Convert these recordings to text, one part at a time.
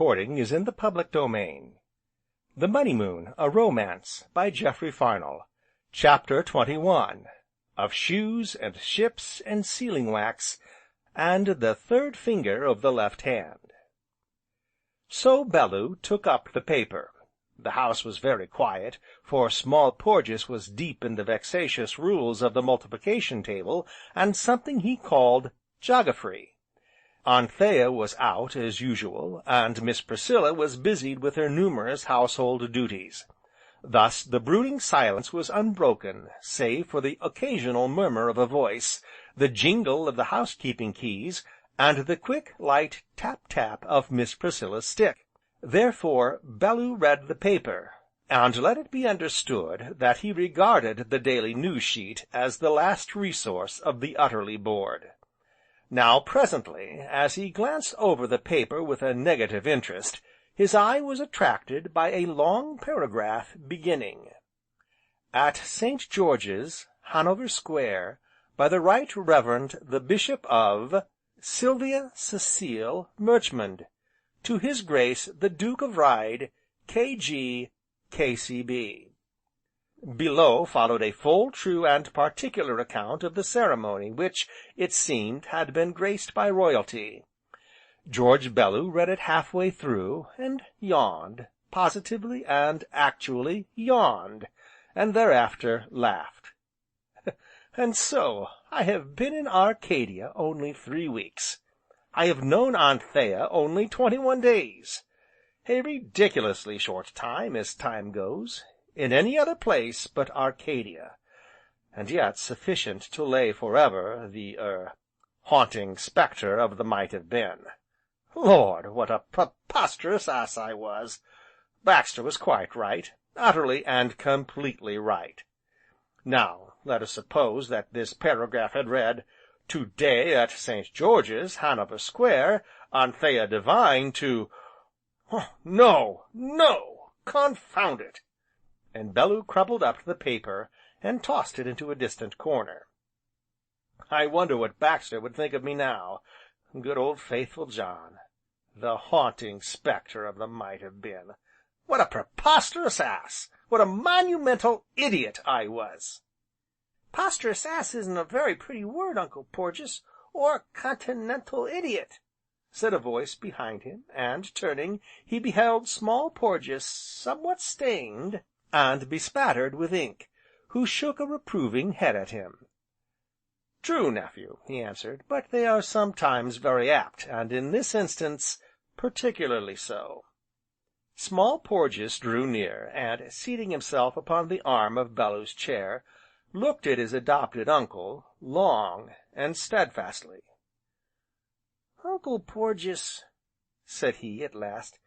The Money Moon, a Romance, by Jeffery Farnol. Chapter 21. Of Shoes, and Ships, and Sealing Wax, and the Third Finger of the Left Hand. So Bellew took up the paper. The house was very quiet, for Small Porges was deep in the vexatious rules of the multiplication table, and something he called "Jogafrey." Anthea was out, as usual, and Miss Priscilla was busied with her numerous household duties. Thus the brooding silence was unbroken, save for the occasional murmur of a voice, the jingle of the housekeeping keys, and the quick, light tap tap of Miss Priscilla's stick. Therefore Bellew read the paper, and let it be understood that he regarded the daily news sheet as the last resource of the utterly bored. Now presently, as he glanced over the paper with a negative interest, his eye was attracted by a long paragraph beginning: "At St. George's, Hanover Square, by the Right Reverend the Bishop of Sylvia Cecile Merchmund, to His Grace the Duke of Ryde, K.G., K.C.B." Below followed a full, true, and particular account of the ceremony which, it seemed, had been graced by royalty. George Bellew read it half way through, and yawned, positively and actually yawned, and thereafter laughed. "And so, I have been in Arcadia only 3 weeks. I have known Anthea only 21 days. A ridiculously short time, as time goes, in any other place but Arcadia, and yet sufficient to lay forever the haunting spectre of the might have been. Lord, what a preposterous ass I was! Baxter was quite right, utterly and completely right. Now, let us suppose that this paragraph had read: "To day at St. George's, Hanover Square, Anthea Devine to—" No! Confound it! And Bellew crumpled up the paper, and tossed it into a distant corner. I wonder what Baxter would think of me now, good old faithful John. The haunting spectre of the might have been. What a preposterous ass! What a monumental idiot I was!" "Preposterous ass isn't a very pretty word, Uncle Porges, or continental idiot," said a voice behind him, and, turning, he beheld Small Porges, somewhat stained, and bespattered with ink, who shook a reproving head at him. "True, nephew," he answered, "but they are sometimes very apt, and in this instance, particularly so." Small Porges drew near, and, seating himself upon the arm of Bellew's chair, looked at his adopted uncle, long, and steadfastly. "Uncle Porges," said he, at last,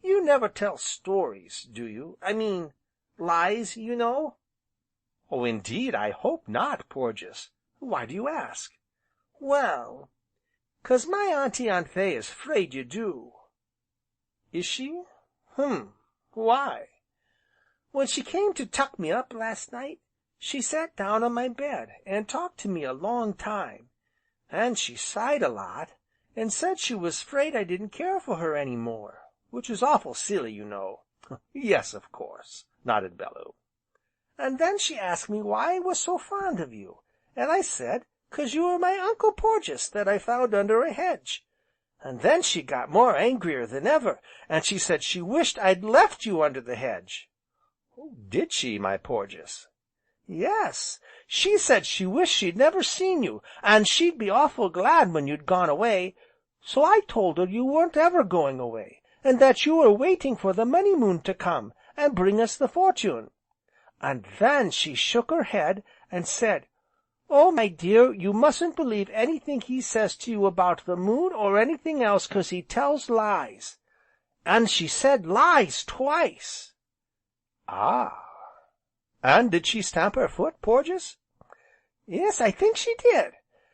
"you never tell stories, do you? I mean, lies, you know." "Oh, indeed, I hope not, Porges. Why do you ask?" "Well, 'cause my Auntie Anthea's 'fraid you do." "Is she? Why?" "When she came to tuck me up last night, she sat down on my bed, and talked to me a long time, and she sighed a lot, and said she was 'fraid I didn't care for her any more, which is awful silly, you know." "Yes, of course," nodded Bellew. "And then she asked me why I was so fond of you, and I said 'cause you were my Uncle Porges that I found under a hedge. And then she got more angrier than ever, and she said she wished I'd left you under the hedge." "Did she, my Porges?" "Yes, she said she wished she'd never seen you, and she'd be awful glad when you'd gone away. So I told her you weren't ever going away, and that you were waiting for the Money Moon to come, and bring us the fortune. And then she shook her head, and said, 'Oh, my dear, you mustn't believe anything he says to you about the moon, or anything else, 'cause he tells lies.' And she said lies twice." "Ah! And did she stamp her foot, Porges?" "Yes, I think she did.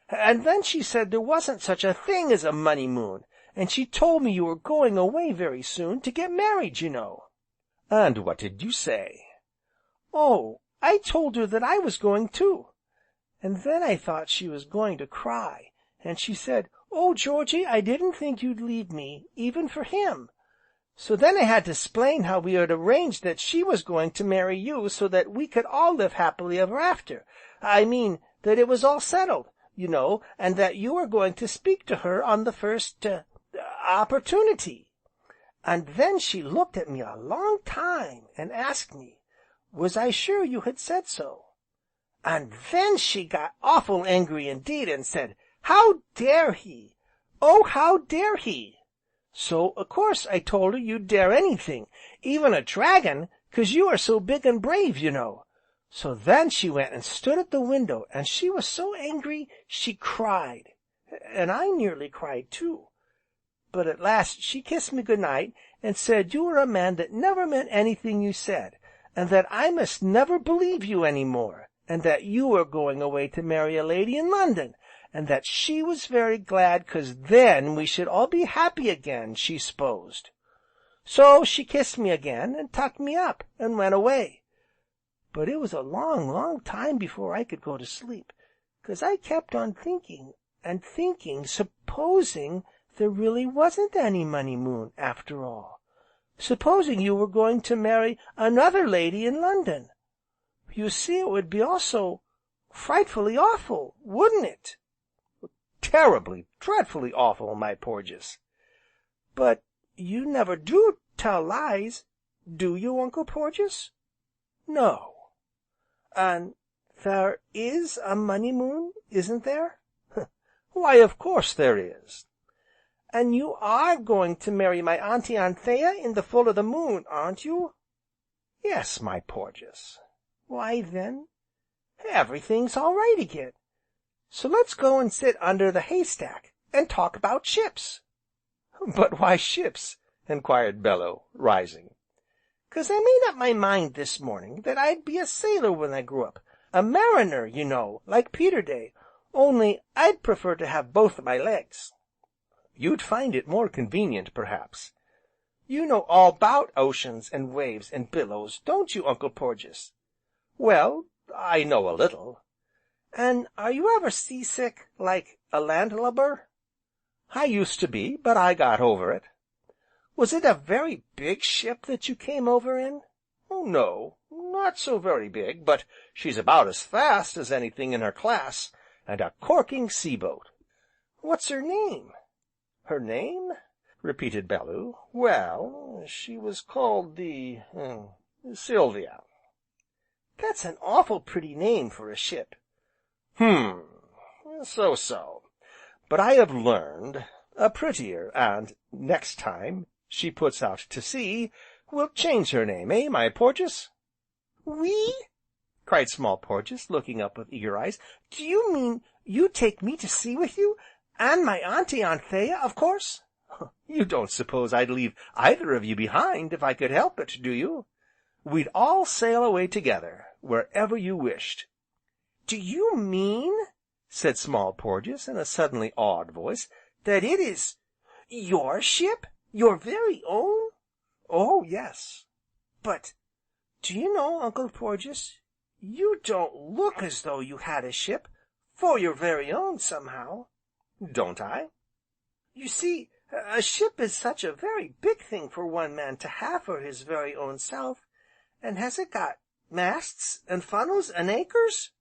And then she said there wasn't such a thing as a Money Moon, and she told me you were going away very soon, to get married, you know." "And what did you say?" "Oh, I told her that I was going too. And then I thought she was going to cry, and she said, 'Oh, Georgy, I didn't think you'd leave me, even for him. So then I had to 'splain how we had arranged that she was going to marry you so that we could all live happily ever after. I mean, that it was all settled, you know, and that you were going to speak to her on the first, opportunity. And then she looked at me a long time, and asked me, was I sure you had said so? And then she got awful angry indeed, and said, how dare he? Oh, how dare he? So, of course, I told her you'd dare anything, even a dragon, 'cause you are so big and brave, you know. So then she went and stood at the window, and she was so angry she cried, and I nearly cried too. But at last she kissed me good night, and said you were a man that never meant anything you said, and that I must never believe you any more, and that you were going away to marry a lady in London, and that she was very glad, 'cause then we should all be happy again, she s'posed. So she kissed me again, and tucked me up, and went away. But it was a long, long time before I could go to sleep, 'cause I kept on thinking, and thinking, supposing there really wasn't any Money Moon, after all. Supposing you were going to marry another lady in London. You see, it would be all so frightfully awful, wouldn't it? Terribly, dreadfully awful, my Porges. But you never do tell lies, do you, Uncle Porges? No. And there is a Money Moon, isn't there? Why, of course there is. And you are going to marry my Auntie Anthea in the full of the moon, aren't you? Yes, my Porges. Why then, everything's all right again. So let's go and sit under the haystack, and talk about ships. But why ships? Inquired Bellew, rising. 'Cause I made up my mind this morning that I'd be a sailor when I grew up, a mariner, you know, like Peterday, only I'd prefer to have both my legs. You'd find it more convenient, perhaps. You know all 'bout oceans, and waves, and billows, don't you, Uncle Porges? Well, I know a little. And are you ever seasick, like a landlubber? I used to be, but I got over it. Was it a very big ship that you came over in? Oh, no, not so very big, but she's about as fast as anything in her class, and a corking sea-boat. What's her name? Her name? Repeated Bellew. Well, she was called the, Sylvia. That's an awful pretty name for a ship. So. But I have learned a prettier, and next time she puts out to sea, we'll change her name, eh, my Porges? We? cried Small Porges, looking up with eager eyes. Do you mean you take me to sea with you, and my Auntie Anthea, of course? You don't suppose I'd leave either of you behind, if I could help it, do you? We'd all sail away together, wherever you wished. Do you mean, said Small Porges, in a suddenly awed voice, that it is your ship? Your very own? Oh, yes. But, do you know, Uncle Porges, you don't look as though you had a ship for your very own, somehow. Don't I? You see, a ship is such a very big thing for one man to have for his very own self, and has it got masts, and funnels, and anchors?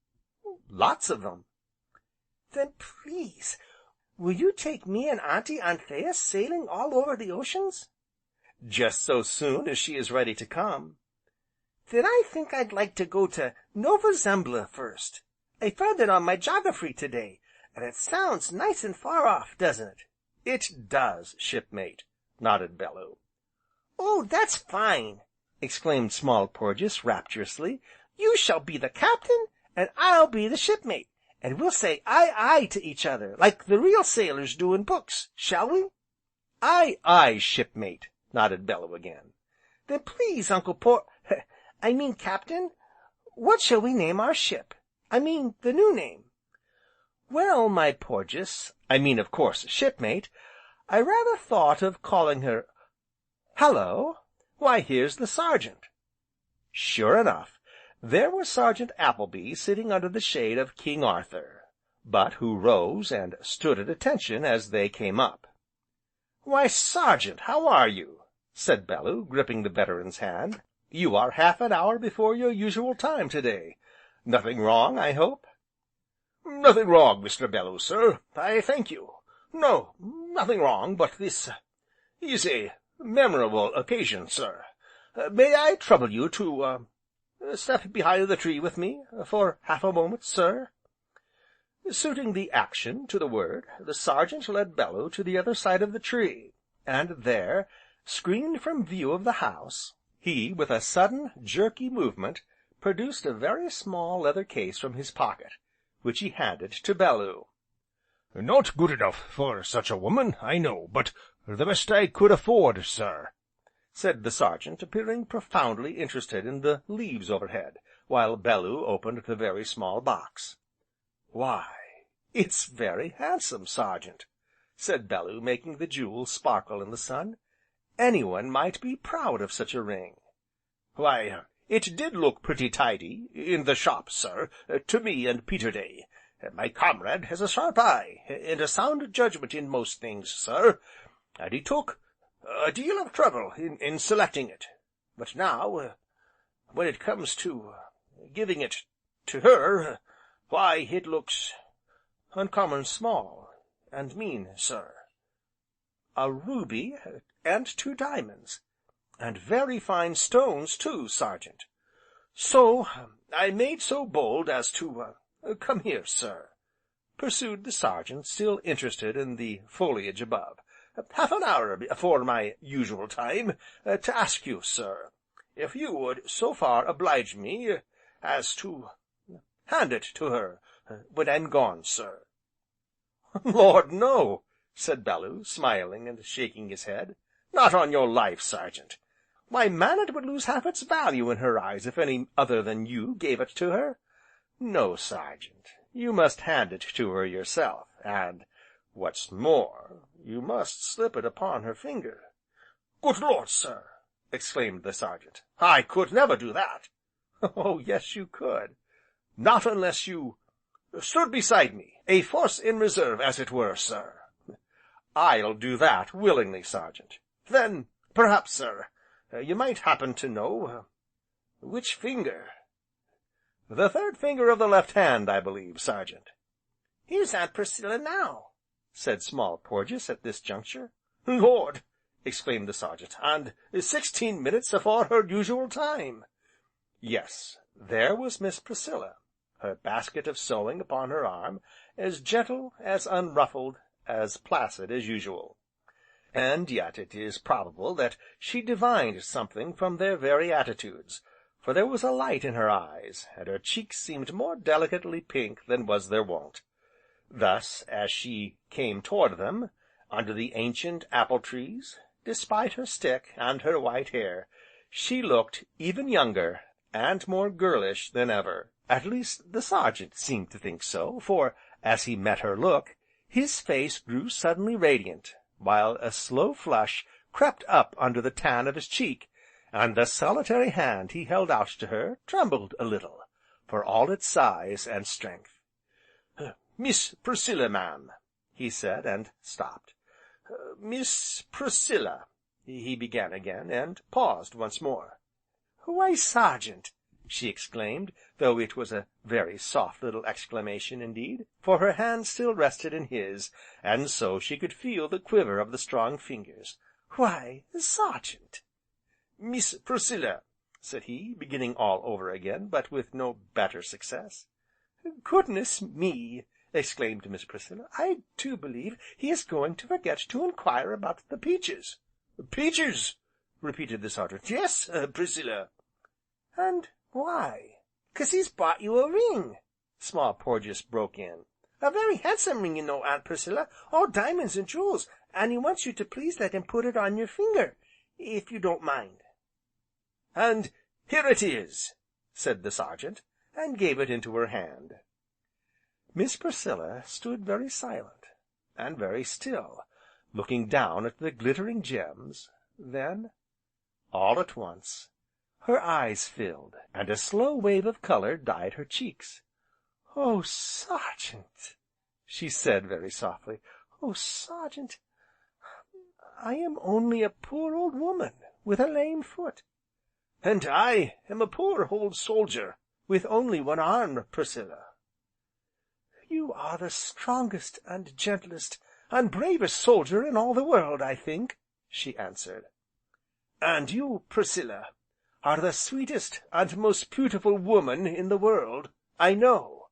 Lots of them. Then please, will you take me and Auntie Anthea sailing all over the oceans? Just so soon as she is ready to come. Then I think I'd like to go to Nova Zembla first. I found it on my geography today, and it sounds nice and far off, doesn't it? It does, shipmate, nodded Bellew. Oh, that's fine, exclaimed Small Porges rapturously. You shall be the captain, and I'll be the shipmate, and we'll say aye, aye to each other, like the real sailors do in books, shall we? Aye, aye, shipmate, nodded Bellew again. Then please, I mean Captain, what shall we name our ship? I mean the new name. Well, my Porges, I mean, of course, shipmate, I rather thought of calling her... Hallo! Why, here's the Sergeant. Sure enough, there was Sergeant Appleby sitting under the shade of King Arthur, but who rose and stood at attention as they came up. "Why, Sergeant, how are you?" said Bellew, gripping the veteran's hand. "You are half an hour before your usual time to day. Nothing wrong, I hope?" "Nothing wrong, Mr. Bellew, sir, I thank you. No, nothing wrong, but this is a memorable occasion, sir. May I trouble you to step behind the tree with me, for half a moment, sir?" Suiting the action to the word, the Sergeant led Bellew to the other side of the tree, and there, screened from view of the house, he, with a sudden, jerky movement, produced a very small leather case from his pocket, which he handed to Bellew. "Not good enough for such a woman, I know, but the best I could afford, sir," said the Sergeant, appearing profoundly interested in the leaves overhead, while Bellew opened the very small box. "Why, it's very handsome, Sergeant," said Bellew, making the jewels sparkle in the sun. "Anyone might be proud of such a ring." "Why, it did look pretty tidy, in the shop, sir, to me and Peterday. My comrade has a sharp eye, and a sound judgment in most things, sir, and he took a deal of trouble in selecting it. But now, when it comes to giving it to her, why, it looks uncommon small, and mean, sir. A ruby, and 2 diamonds, and very fine stones too, Sergeant. So, I made so bold as to come here, sir," pursued the Sergeant, still interested in the foliage above, "half an hour before my usual time, to ask you, sir, if you would so far oblige me as to hand it to her when I'm gone, sir." "Lord, no!" said Bellew, smiling and shaking his head. "Not on your life, Sergeant. Why, man, it would lose half its value in her eyes if any other than you gave it to her. No, Sergeant, you must hand it to her yourself, and, what's more, you must slip it upon her finger." "Good Lord, sir!" exclaimed the Sergeant, "I could never do that." "Oh, yes, you could." "Not unless you stood beside me, a force in reserve, as it were, sir." "I'll do that willingly, Sergeant." "Then, perhaps, sir, you might happen to know which finger?" "The 3rd finger of the left hand, I believe, Sergeant." "Here's Aunt Priscilla now," said Small Porges at this juncture. "Lord!" exclaimed the Sergeant, "and 16 minutes afore her usual time." Yes, there was Miss Priscilla, her basket of sewing upon her arm, as gentle, as unruffled, as placid as usual. And yet it is probable that she divined something from their very attitudes, for there was a light in her eyes, and her cheeks seemed more delicately pink than was their wont. Thus, as she came toward them, under the ancient apple trees, despite her stick, and her white hair, she looked even younger, and more girlish than ever. At least the Sergeant seemed to think so, for, as he met her look, his face grew suddenly radiant, while a slow flush crept up under the tan of his cheek, and the solitary hand he held out to her trembled a little, for all its size and strength. "Miss Priscilla, ma'am," he said, and stopped. "Miss Priscilla," he began again, and paused once more. "Why, Sergeant!" she exclaimed, though it was a very soft little exclamation indeed, for her hand still rested in his, and so she could feel the quiver of the strong fingers. "Why, Sergeant!" "Miss Priscilla," said he, beginning all over again, but with no better success. "Goodness me!" exclaimed Miss Priscilla, "I do believe he is going to forget to enquire about the peaches." "Peaches!" repeated the Sergeant. "Yes, Priscilla." "And why?" "'Cause he's bought you a ring," Small Porges broke in. "A very handsome ring, you know, Aunt Priscilla, all diamonds and jewels, and he wants you to please let him put it on your finger, if you don't mind." "And here it is," said the Sergeant, and gave it into her hand. Miss Priscilla stood very silent, and very still, looking down at the glittering gems, then, all at once, her eyes filled, and a slow wave of colour dyed her cheeks. "Oh, Sergeant!" she said very softly, "Oh, Sergeant! I am only a poor old woman with a lame foot." "And I am a poor old soldier with only one arm, Priscilla." "You are the strongest, and gentlest, and bravest soldier in all the world, I think," she answered. "And you, Priscilla, are the sweetest and most beautiful woman in the world, I know,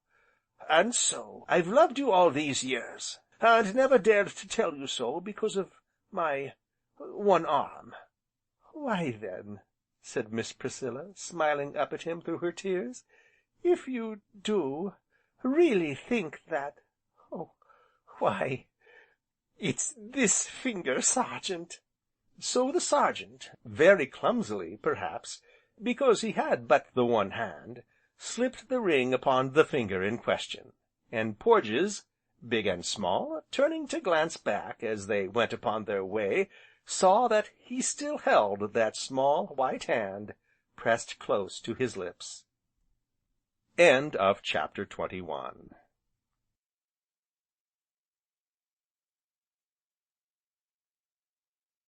and so I've loved you all these years, and never dared to tell you so because of my one arm." "Why then," said Miss Priscilla, smiling up at him through her tears, "if you do really think that, oh, why, it's this finger, Sergeant." So the Sergeant, very clumsily, perhaps, because he had but the one hand, slipped the ring upon the finger in question, and Porges, big and small, turning to glance back as they went upon their way, saw that he still held that small, white hand pressed close to his lips. Chapter 22